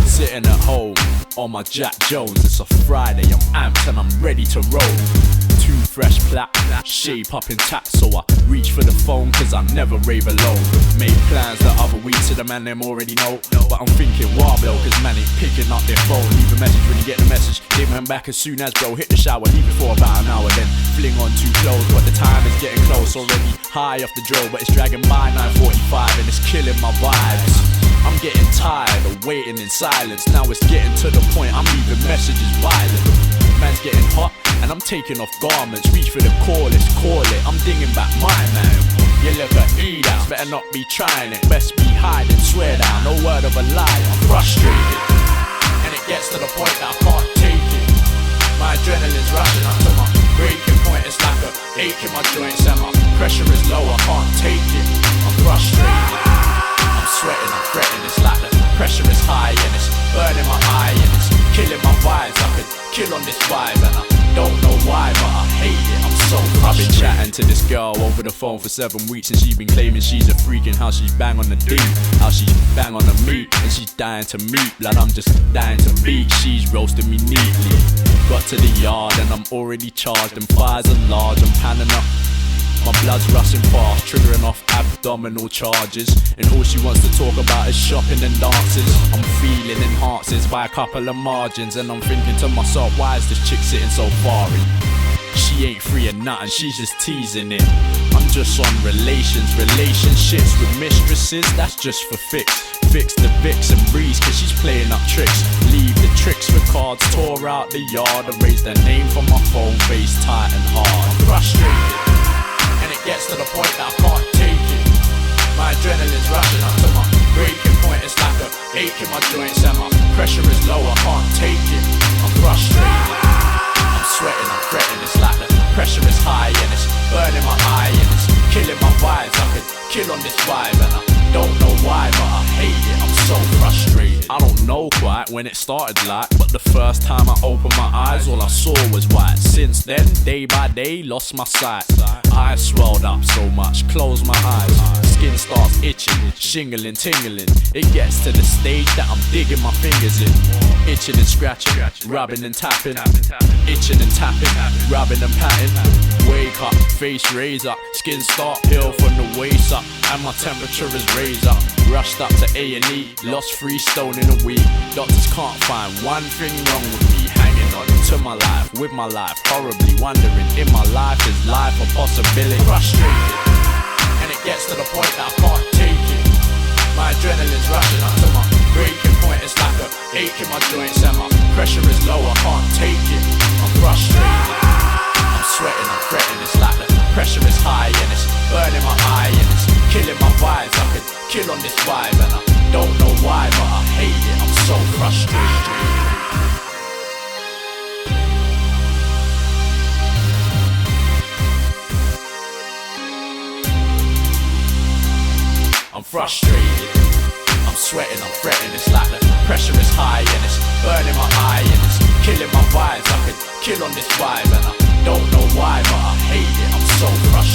Sitting at home on my Jack Jones. It's a Friday, I'm amped and I'm ready to roll. Too fresh plat, shape up intact, so I reach for the phone cause I never rave alone. Made plans the other week to the man them already know, but I'm thinking wow blow cause man ain't picking up their phone. Leave a message when you get the message, get man back as soon as bro. Hit the shower, leave it for about an hour, then fling on two clothes. But the time is getting close, already high off the drill, but it's dragging by 9:45 and it's killing my vibes. I'm getting tired of waiting in silence. Now it's getting to the point I'm leaving messages violent. Man's getting hot and I'm taking off garments. Reach for the call it, I'm dinging back my man. You look at E-Downs, better not be trying it. Best be hiding, swear down, no word of a lie. I'm frustrated, and it gets to the point that I can't take it. My adrenaline's rushing up to my breaking point. It's like a ache in my joints and my pressure is low, I can't take it. I'm frustrated, I'm sweating, I'm fretting. It's like the pressure is high and it's burning my eye and it's killing my vibes. I could kill on this vibe and I don't know why, but I hate it, I'm so frustrated. I've been chatting to this girl over the phone for 7 weeks and she's been claiming she's a freak and how she's bang on the D, how she's bang on the meat and she's dying to meet. Blood, I'm just dying to beat, she's roasting me neatly. Got to the yard and I'm already charged and fires are large, I'm panning up. My blood's rushing fast, triggering off abdominal charges, and all she wants to talk about is shopping and dances. I'm feeling enhances by a couple of margins, and I'm thinking to myself, why is this chick sitting so far in? She ain't free or nothing, she's just teasing it. I'm just on relationships with mistresses, that's just for fix the Vicks and breeze, cause she's playing up tricks. Leave the tricks for cards, tore out the yard, and raised her name from my phone, face tight and hard. I'm frustrated, and it gets to the point that I can't take it. My adrenaline's rushing up to my breaking point. It's like a ache in my joints and my pressure is low, I can't take it. I'm frustrated, I'm sweating, I'm fretting. It's like the pressure is high and it's burning my eye and it's killing my vibes. I could kill on this vibe and I don't know why, but I hate it, I'm so frustrated. I don't know quite when it started like, but the first time I opened my eyes all I saw was white. Since then, day by day, lost my sight. Eyes swelled up so much, close my eyes. Skin starts itching, shingling, tingling. It gets to the stage that I'm digging my fingers in. Itching and scratching, rubbing and tapping. Itching and tapping, rubbing and patting. Wake up, face raise up, skin start peel from the waist up, and my temperature is raised up. Rushed up to A&E, lost 3 stone in a week. Doctors can't find one thing wrong with me. Hanging on to my life, with my life, horribly wondering, in my life is life a possibility? Frustrated, and it gets to the point that I can't take it. My adrenaline's rushing up to my breaking point. It's like a ache in my joints and my pressure is low, I can't take it. I'm frustrated, I'm sweating, I'm fretting. It's like the pressure is high and it's burning my eye and it's killing my vibes. I could kill on this vibe and I don't know why, but I hate it, I'm so frustrated. I'm frustrated, I'm sweating, I'm fretting. It's like the pressure is high and it's burning my eye and it's killing my vibes. I could kill on this vibe and I don't know why, but I hate it, I'm so frustrated.